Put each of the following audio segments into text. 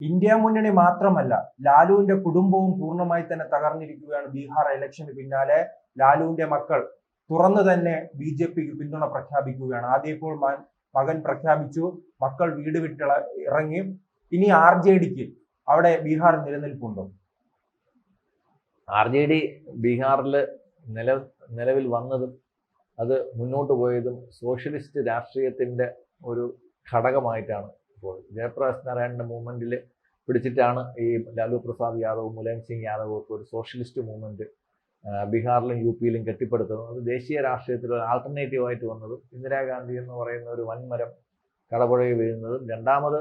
India മുന്നണി മാത്രമല്ല, ലാലുവിന്റെ കുടുംബവും പൂർണ്ണമായി തന്നെ തകർന്നിരിക്കുകയാണ്. ബീഹാർ ഇലക്ഷന് പിന്നാലെ ലാലുവിന്റെ മക്കൾ തുറന്നു തന്നെ BJPക്ക് പിന്തുണ പ്രഖ്യാപിക്കുകയാണ്. ആദ്യം ഇപ്പോൾ മകൻ പ്രഖ്യാപിച്ചു, മക്കൾ വീട് വിട്ട് ഇറങ്ങി. ഇനി RJDക്ക് അവിടെ ബീഹാർ നിലനിൽപ്പുണ്ടോ? RJD ബീഹാറിൽ നിലവിൽ വന്നതും അത് മുന്നോട്ട് പോയതും സോഷ്യലിസ്റ്റ് രാഷ്ട്രീയത്തിന്റെ ഒരു ഘടകമായിട്ടാണ്. ഇപ്പോൾ ജയപ്രകാശ് നാരായണന്റെ മൂവ്മെന്റിൽ പിടിച്ചിട്ടാണ് ഈ ലാലു പ്രസാദ് യാദവും മുലായം സിംഗ് യാദവും ഒക്കെ ഒരു സോഷ്യലിസ്റ്റ് മൂവ്മെന്റ് ബീഹാറിലും UPയിലും കെട്ടിപ്പടുത്തുന്നത്. അത് ദേശീയ രാഷ്ട്രീയത്തിൽ ഒരു ആൾട്ടർനേറ്റീവായിട്ട് വന്നതും ഇന്ദിരാഗാന്ധി എന്ന് പറയുന്ന ഒരു വൻമരം കടപുഴകി വീഴുന്നതും രണ്ടാമത്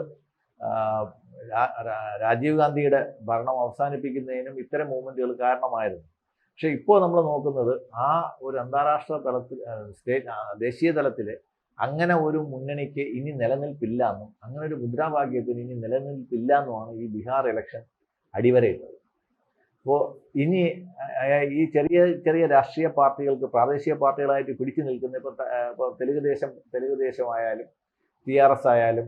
രാജീവ് ഗാന്ധിയുടെ ഭരണം അവസാനിപ്പിക്കുന്നതിനും ഇത്തരം മൂവ്മെന്റുകൾ കാരണമായിരുന്നു. പക്ഷെ ഇപ്പോൾ നമ്മൾ നോക്കുന്നത് ആ ഒരു അന്താരാഷ്ട്ര തലത്തിൽ ദേശീയ തലത്തിൽ അങ്ങനെ ഒരു മുന്നണിക്ക് ഇനി നിലനിൽപ്പില്ല എന്നും അങ്ങനെ ഒരു മുദ്രാവാക്യത്തിന് ഇനി നിലനിൽപ്പില്ല എന്നുമാണ് ഈ ബീഹാർ ഇലക്ഷൻ അടിവരയിട്ടത്. അപ്പോൾ ഇനി ഈ ചെറിയ ചെറിയ രാഷ്ട്രീയ പാർട്ടികൾക്ക് പ്രാദേശിക പാർട്ടികളായിട്ട് പിടിച്ചു നിൽക്കുന്ന ഇപ്പോൾ തെലുങ്ക് ദേശമായാലും TRS ആയാലും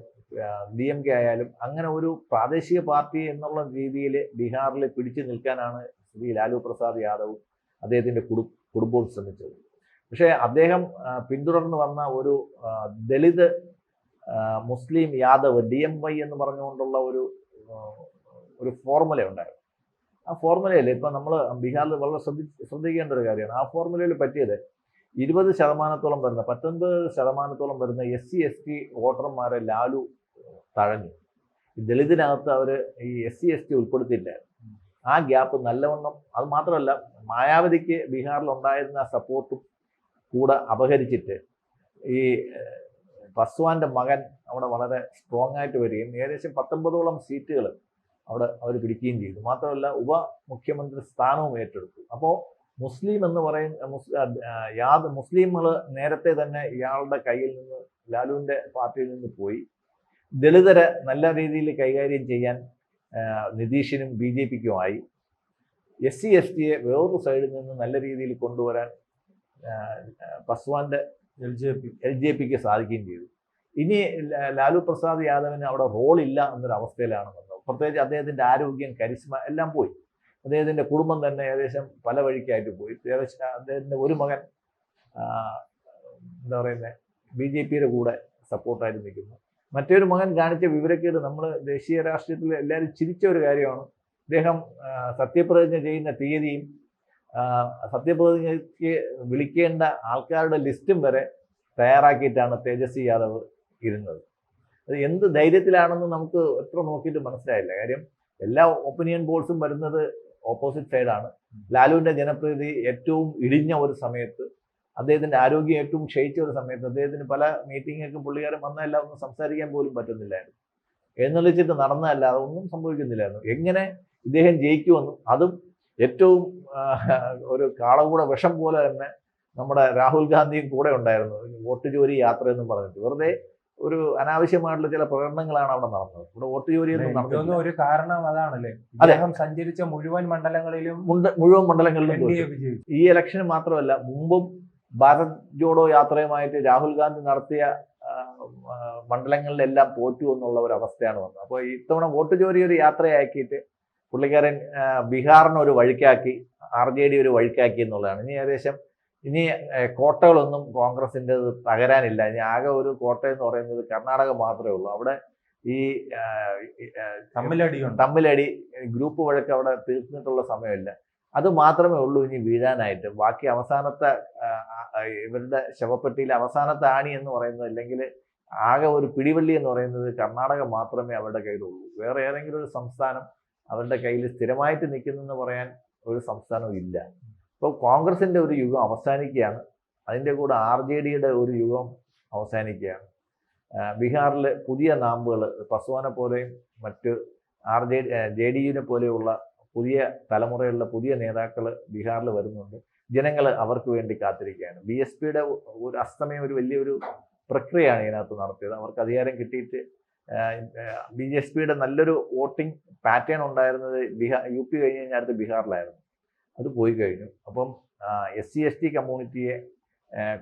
DMK ആയാലും അങ്ങനെ ഒരു പ്രാദേശിക പാർട്ടി എന്നുള്ള രീതിയിൽ ബീഹാറിൽ പിടിച്ചു നിൽക്കാനാണ് ശ്രീ ലാലു പ്രസാദ് യാദവും അദ്ദേഹത്തിൻ്റെ കുടുംബവും ശ്രമിച്ചത്. പക്ഷേ അദ്ദേഹം പിന്തുടർന്ന് വന്ന ഒരു ദളിത് മുസ്ലിം യാദവ് DMY എന്ന് പറഞ്ഞുകൊണ്ടുള്ള ഒരു ഫോർമുല ഉണ്ടായിരുന്നു. ആ ഫോർമുലയിൽ ഇപ്പം നമ്മൾ ബീഹാറിൽ വളരെ ശ്രദ്ധിക്കേണ്ട ഒരു കാര്യമാണ്. ആ ഫോർമുലയിൽ പറ്റിയത് 20% വരുന്ന 19% വരുന്ന SC ST വോട്ടർമാരെ ലാലു തഴഞ്ഞു. ഈ ദളിതിനകത്ത് അവർ ഈ SC ST ഉൾപ്പെടുത്തിയില്ല. ആ ഗ്യാപ്പ് നല്ലവണ്ണം, അത് മാത്രമല്ല മായാവതിക്ക് ബീഹാറിൽ ഉണ്ടായിരുന്ന സപ്പോർട്ടും കൂടെ അപഹരിച്ചിട്ട് ഈ പസ്വാന്റെ മകൻ അവിടെ വളരെ സ്ട്രോങ് ആയിട്ട് വരികയും ഏകദേശം 19ഓളം സീറ്റുകൾ അവിടെ അവർ പിടിക്കുകയും ചെയ്തു. മാത്രമല്ല ഉപമുഖ്യമന്ത്രി സ്ഥാനവും ഏറ്റെടുത്തു. അപ്പോൾ മുസ്ലിം എന്ന് പറയുന്ന മുസ്ലിങ്ങൾ നേരത്തെ തന്നെ ഇയാളുടെ കയ്യിൽ നിന്ന്, ലാലുവിൻ്റെ പാർട്ടിയിൽ നിന്ന് പോയി. ദളിതരെ നല്ല രീതിയിൽ കൈകാര്യം ചെയ്യാൻ നിതീഷിനും BJPക്കുമായി. SC ST വേറൊരു സൈഡിൽ നിന്ന് നല്ല രീതിയിൽ കൊണ്ടുവരാൻ പസ്വാന്റെ LJPക്ക് സാധിക്കുകയും ചെയ്തു. ഇനി ലാലു പ്രസാദ് യാദവിന് അവിടെ റോളില്ല എന്നൊരവസ്ഥയിലാണ് വന്നത്. പ്രത്യേകിച്ച് അദ്ദേഹത്തിൻ്റെ ആരോഗ്യം, കരിസ്മ എല്ലാം പോയി. അദ്ദേഹത്തിൻ്റെ കുടുംബം തന്നെ ഏകദേശം പല വഴിക്കായിട്ട് പോയി. അദ്ദേഹത്തിൻ്റെ ഒരു മകൻ എന്താ പറയുന്നത് BJPയുടെ കൂടെ സപ്പോർട്ടായിട്ട് നിൽക്കുന്നു. മറ്റൊരു മകൻ കാണിച്ച വിവരക്കേട് നമ്മൾ ദേശീയ രാഷ്ട്രീയത്തിൽ എല്ലാവരും ചിരിച്ച ഒരു കാര്യമാണ്. അദ്ദേഹം സത്യപ്രതിജ്ഞ ചെയ്യുന്ന തീയതിയും സത്യപ്രതിജ്ഞയ്ക്ക് വിളിക്കേണ്ട ആൾക്കാരുടെ ലിസ്റ്റും വരെ തയ്യാറാക്കിയിട്ടാണ് തേജസ്വി യാദവ് ഇരുന്നത്. അത് എന്ത് ധൈര്യത്തിലാണെന്ന് നമുക്ക് എത്ര നോക്കിയിട്ട് മനസ്സിലായില്ല. കാര്യം എല്ലാ ഒപ്പീനിയൻ പോൾസും വരുന്നത് ഓപ്പോസിറ്റ് സൈഡാണ്. ലാലുവിൻ്റെ ജനപ്രീതി ഏറ്റവും ഇടിഞ്ഞ ഒരു സമയത്ത്, അദ്ദേഹത്തിൻ്റെ ആരോഗ്യം ഏറ്റവും ക്ഷയിച്ച ഒരു സമയത്ത്, അദ്ദേഹത്തിന് പല മീറ്റിങ്ങൊക്കെ പുള്ളിക്കാരൻ വന്നതല്ല ഒന്നും സംസാരിക്കാൻ പോലും പറ്റുന്നില്ലായിരുന്നു. എഴുന്നള്ളിച്ചിട്ട് നടന്നതല്ലാതെ ഒന്നും സംഭവിക്കുന്നില്ലായിരുന്നു. എങ്ങനെ ഇദ്ദേഹം ജയിക്കുമെന്നും അതും ഏറ്റവും ഒരു കാളകൂട വിഷം പോലെ തന്നെ നമ്മുടെ രാഹുൽ ഗാന്ധിയും കൂടെ ഉണ്ടായിരുന്നു. വോട്ട് ചോരി യാത്ര എന്നും പറഞ്ഞിട്ട് വെറുതെ ഒരു അനാവശ്യമായിട്ടുള്ള ചില പ്രകടനങ്ങളാണ് അവിടെ നടന്നത്. ഇവിടെ വോട്ട് ചോരിയൊന്നും നടന്നു. ഒരു കാരണം അതാണല്ലേ, അദ്ദേഹം സഞ്ചരിച്ച മുഴുവൻ മണ്ഡലങ്ങളിലും ഈ ഇലക്ഷന് മാത്രമല്ല, മുമ്പും ഭാരത് ജോഡോ യാത്രയുമായിട്ട് രാഹുൽ ഗാന്ധി നടത്തിയ മണ്ഡലങ്ങളിലെല്ലാം തോറ്റു എന്നുള്ള ഒരു അവസ്ഥയാണ് വന്നത്. അപ്പോൾ ഇത്തവണ വോട്ട് ചോരി ഒരു യാത്രയാക്കിയിട്ട് പുള്ളിക്കാരൻ ബീഹാറിന് ഒരു വഴിക്കാക്കി, RJD ഒരു വഴിക്കാക്കി എന്നുള്ളതാണ്. ഇനി കോട്ടകളൊന്നും കോൺഗ്രസിൻ്റെ തകരാനില്ല. ഇനി ആകെ ഒരു കോട്ട എന്ന് പറയുന്നത് കർണാടക മാത്രമേ ഉള്ളൂ. അവിടെ ഈ തമ്മിലടി ഗ്രൂപ്പ് വഴക്ക് അവിടെ തീർന്നിട്ടുള്ള സമയമില്ല. അത് മാത്രമേ ഉള്ളൂ ഇനി വീഴാനായിട്ട്. ബാക്കി അവസാനത്തെ ഇവരുടെ ശവപ്പെട്ടിയിലെ അവസാനത്തെ ആണി എന്ന് പറയുന്നത്, അല്ലെങ്കിൽ ആകെ ഒരു പിടിവള്ളി എന്ന് പറയുന്നത് കർണാടക മാത്രമേ അവരുടെ കയ്യിലുള്ളൂ. വേറെ ഏതെങ്കിലും ഒരു സംസ്ഥാനം അവരുടെ കയ്യിൽ സ്ഥിരമായിട്ട് നിൽക്കുന്നെന്ന് പറയാൻ ഒരു സംസ്ഥാനവും ഇല്ല. ഇപ്പോൾ കോൺഗ്രസിൻ്റെ ഒരു യുഗം അവസാനിക്കുകയാണ്. അതിൻ്റെ കൂടെ RJDയുടെ ഒരു യുഗം അവസാനിക്കുകയാണ്. ബീഹാറിൽ പുതിയ നാമ്പുകൾ, പസ്വാനെ പോലെയും മറ്റ് JDUവിനെ പോലെയുള്ള പുതിയ തലമുറയിലുള്ള പുതിയ നേതാക്കൾ ബീഹാറിൽ വരുന്നുണ്ട്. ജനങ്ങൾ അവർക്ക് വേണ്ടി കാത്തിരിക്കുകയാണ്. BSPയുടെ ഒരു അസ്തമയം ഒരു വലിയൊരു പ്രക്രിയയാണ് ഇതിനകത്ത് നടത്തിയത്. അവർക്ക് അധികാരം കിട്ടിയിട്ട് BSPയുടെ നല്ലൊരു വോട്ടിംഗ് പാറ്റേൺ ഉണ്ടായിരുന്നത് UP കഴിഞ്ഞ് കഴിഞ്ഞാൽ അടുത്ത് ബീഹാറിലായിരുന്നു. അത് പോയി കഴിഞ്ഞു. അപ്പം SC ST കമ്മ്യൂണിറ്റിയെ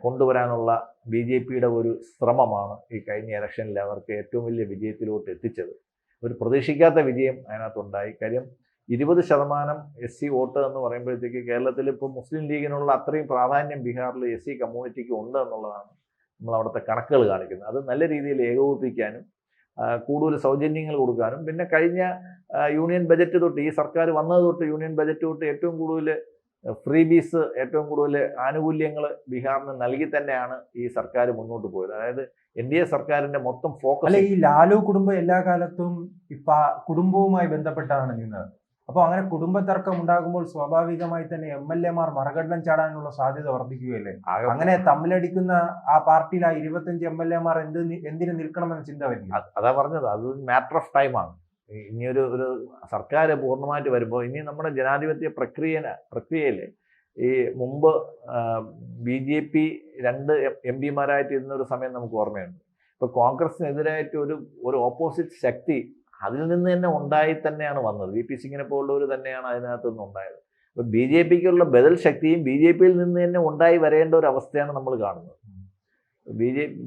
കൊണ്ടുവരാനുള്ള BJPയുടെ ഒരു ശ്രമമാണ് ഈ കഴിഞ്ഞ ഇലക്ഷനിൽ അവർക്ക് ഏറ്റവും വലിയ വിജയത്തിലോട്ട് എത്തിച്ചത്. ഒരു പ്രതീക്ഷിക്കാത്ത വിജയം അതിനകത്തുണ്ടായി. കാര്യം 20% SC വോട്ട് എന്ന് പറയുമ്പോഴത്തേക്ക് കേരളത്തിൽ ഇപ്പോൾ മുസ്ലിം ലീഗിനുള്ള അത്രയും പ്രാധാന്യം ബീഹാറിൽ SC കമ്മ്യൂണിറ്റിക്ക് ഉണ്ട് എന്നുള്ളതാണ് നമ്മൾ അവിടുത്തെ കണക്കുകൾ കാണിക്കുന്നത്. അത് നല്ല രീതിയിൽ ഏകോപിപ്പിക്കാനും കൂടുതൽ സൗജന്യങ്ങൾ കൊടുക്കാനും പിന്നെ കഴിഞ്ഞ യൂണിയൻ ബജറ്റ് തൊട്ട് ഈ സർക്കാർ വന്നത് തൊട്ട് യൂണിയൻ ബജറ്റ് തൊട്ട് ഏറ്റവും കൂടുതൽ ഫ്രീബീസ് ഏറ്റവും കൂടുതൽ ആനുകൂല്യങ്ങൾ ബീഹാറിന് നൽകി തന്നെയാണ് ഈ സർക്കാർ മുന്നോട്ട് പോയത്. അതായത് NDA സർക്കാരിന്റെ മൊത്തം ഫോക്കസ് അല്ല, ഈ ലാലു കുടുംബം എല്ലാ കാലത്തും കുടുംബവുമായി ബന്ധപ്പെട്ടാണ് നിന്നത്. അപ്പോൾ അങ്ങനെ കുടുംബ തർക്കം ഉണ്ടാകുമ്പോൾ സ്വാഭാവികമായി തന്നെ MLA-മാർ മറുകണ്ഠം ചാടാനുള്ള സാധ്യത വർദ്ധിക്കുകയല്ലേ? അങ്ങനെ തമ്മിലടിക്കുന്ന ആ പാർട്ടിയിൽ ആ 25 MLA-മാർ എന്തിനു നിൽക്കണമെന്ന ചിന്ത വരില്ല. അതാ പറഞ്ഞത്, അത് മാറ്റർ ഓഫ് ടൈമാണ്. ഇനിയൊരു സർക്കാർ പൂർണ്ണമായിട്ട് വരുമ്പോൾ ഇനി നമ്മുടെ ജനാധിപത്യ പ്രക്രിയയിൽ ഈ മുമ്പ് BJP 2 MP-മാരായിട്ട് ഇരുന്ന ഒരു സമയം നമുക്ക് ഓർമ്മയുണ്ട്. ഇപ്പോൾ കോൺഗ്രസിനെതിരായിട്ട് ഒരു ഓപ്പോസിറ്റ് ശക്തി അതിൽ നിന്ന് തന്നെ ഉണ്ടായി തന്നെയാണ് വന്നത്. VP സിംഗിനെ പോലുള്ളവർ തന്നെയാണ് അതിനകത്ത് നിന്ന് ഉണ്ടായത്. അപ്പോൾ BJPക്കുള്ള ബദൽ ശക്തിയും BJPയിൽ നിന്ന് തന്നെ ഉണ്ടായി വരേണ്ട ഒരു അവസ്ഥയാണ് നമ്മൾ കാണുന്നത്.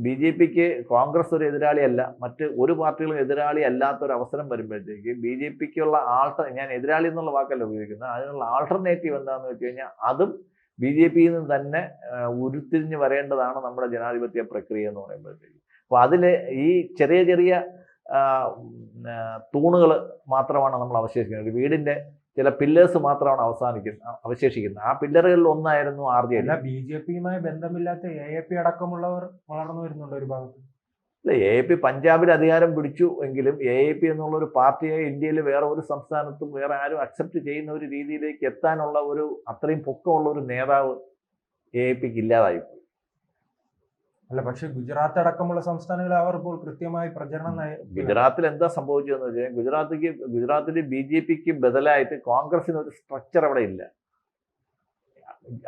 BJPക്ക് കോൺഗ്രസ് ഒരു എതിരാളിയല്ല, മറ്റ് ഒരു പാർട്ടികളും എതിരാളി അല്ലാത്ത ഒരു അവസരം വരുമ്പോഴത്തേക്ക് BJPക്കുള്ള ഞാൻ എതിരാളി എന്നുള്ള വാക്കല്ല ഉപയോഗിക്കുന്നത്, അതിനുള്ള ആൾട്ടർനേറ്റീവ് എന്താണെന്ന് വെച്ച് കഴിഞ്ഞാൽ അതും BJPയിൽ നിന്ന് തന്നെ ഉരുത്തിരിഞ്ഞ് വരേണ്ടതാണ് നമ്മുടെ ജനാധിപത്യ പ്രക്രിയ എന്ന് പറയുമ്പോഴത്തേക്ക്. അപ്പോൾ അതിൽ ഈ ചെറിയ ചെറിയ തൂണുകൾ മാത്രമാണ് നമ്മൾ അവശേഷിക്കുന്നത്. ഒരു വീടിന്റെ ചില പില്ലേഴ്സ് മാത്രമാണ് അവശേഷിക്കുന്നത്. ആ പില്ലറുകളിൽ ഒന്നായിരുന്നു RJD. BJPയുമായി ബന്ധമില്ലാത്ത AAP അടക്കമുള്ളവർ വളർന്നു വരുന്നുണ്ട് ഒരു ഭാഗത്ത്. അല്ല, AAP പഞ്ചാബിൽ അധികാരം പിടിച്ചു എങ്കിലും AAP എന്നുള്ള ഒരു പാർട്ടിയെ ഇന്ത്യയിൽ വേറെ ഒരു സംസ്ഥാനത്തും വേറെ ആരും അക്സെപ്റ്റ് ചെയ്യുന്ന ഒരു രീതിയിലേക്ക് എത്താനുള്ള ഒരു അത്രയും പൊക്കമുള്ള ഒരു നേതാവ് AAPക്ക് ഇല്ലാതായിപ്പോയി. അല്ല, പക്ഷെ ഗുജറാത്ത് അടക്കമുള്ള സംസ്ഥാനങ്ങളിൽ അവർ ഇപ്പോൾ കൃത്യമായി പ്രചരണം. ഗുജറാത്തിൽ എന്താ സംഭവിച്ചതെന്ന് വെച്ചാൽ ഗുജറാത്തിൽ BJPക്ക് ബദലായിട്ട് കോൺഗ്രസിന് ഒരു സ്ട്രക്ചർ അവിടെ ഇല്ല.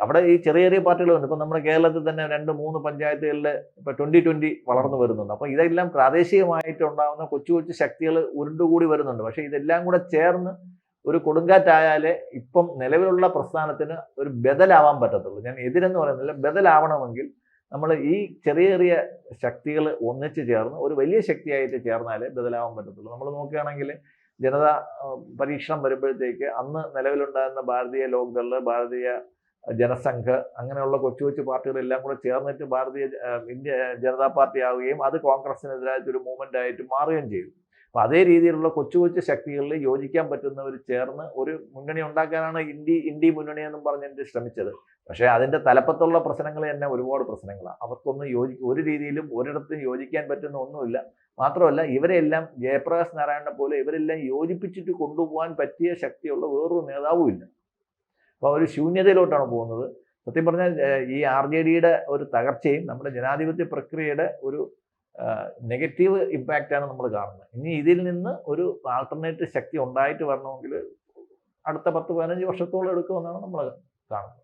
അവിടെ ഈ ചെറിയ ചെറിയ പാർട്ടികളുണ്ട്. ഇപ്പൊ നമ്മുടെ കേരളത്തിൽ തന്നെ 2-3 പഞ്ചായത്തുകളിൽ ഇപ്പൊ 2020 വളർന്നു വരുന്നുണ്ട്. അപ്പൊ ഇതെല്ലാം പ്രാദേശികമായിട്ടുണ്ടാകുന്ന കൊച്ചു കൊച്ചു ശക്തികൾ ഉരുണ്ടുകൂടി വരുന്നുണ്ട്. പക്ഷെ ഇതെല്ലാം കൂടെ ചേർന്ന് ഒരു കൊടുങ്കാറ്റായാലേ ഇപ്പം നിലവിലുള്ള പ്രസ്ഥാനത്തിന് ഒരു ബദലാവാൻ പറ്റത്തുള്ളൂ. ഞാൻ എതിരെന്ന് പറയുന്നില്ല, ബദലാവണമെങ്കിൽ നമ്മൾ ഈ ചെറിയ ചെറിയ ശക്തികൾ ഒന്നിച്ച് ചേർന്ന് ഒരു വലിയ ശക്തിയായിട്ട് ചേർന്നാലേ ബദലാവാൻ പറ്റത്തുള്ളൂ. നമ്മൾ നോക്കുകയാണെങ്കിൽ ജനതാ പരീക്ഷണം വരുമ്പോഴത്തേക്ക് അന്ന് നിലവിലുണ്ടായിരുന്ന ഭാരതീയ ലോക്ദൾ, ഭാരതീയ ജനസംഘ് അങ്ങനെയുള്ള കൊച്ചു കൊച്ചു പാർട്ടികളെല്ലാം കൂടെ ചേർന്നിട്ട് ഇന്ത്യ ജനതാ പാർട്ടി ആവുകയും അത് കോൺഗ്രസിനെതിരായിട്ടൊരു മൂവ്മെന്റ് ആയിട്ട് മാറുകയും ചെയ്തു. അപ്പൊ അതേ രീതിയിലുള്ള കൊച്ചു കൊച്ചു ശക്തികളിൽ യോജിക്കാൻ പറ്റുന്നവർ ചേർന്ന് ഒരു മുന്നണി ഉണ്ടാക്കാനാണ് ഇന്ത്യ മുന്നണി എന്നും പറഞ്ഞിട്ട് ശ്രമിച്ചത്. പക്ഷേ അതിന്റെ തലപ്പത്തുള്ള പ്രശ്നങ്ങൾ തന്നെ ഒരുപാട് പ്രശ്നങ്ങളാണ്. അവർക്കൊന്നും ഒരു രീതിയിലും ഒരിടത്തും യോജിക്കാൻ പറ്റുന്ന ഒന്നുമില്ല. മാത്രമല്ല ഇവരെല്ലാം ജയപ്രകാശ് നാരായണനെ പോലെ ഇവരെല്ലാം യോജിപ്പിച്ചിട്ട് കൊണ്ടുപോകാൻ പറ്റിയ ശക്തിയുള്ള വേറൊരു നേതാവും ഇല്ല. അപ്പോൾ ഒരു ശൂന്യതയിലോട്ടാണ് പോകുന്നത്. സത്യം പറഞ്ഞാൽ ഈ RJDയുടെ ഒരു തകർച്ചയും നമ്മുടെ ജനാധിപത്യ പ്രക്രിയയുടെ ഒരു നെഗറ്റീവ് ഇമ്പാക്റ്റാണ് നമ്മൾ കാണുന്നത്. ഇനി ഇതിൽ നിന്ന് ഒരു ആൾട്ടർനേറ്റീവ് ശക്തി ഉണ്ടായിട്ട് വരണമെങ്കിൽ അടുത്ത 10-15 വർഷത്തോളം എടുക്കുമെന്നാണ് നമ്മൾ കാണുന്നത്.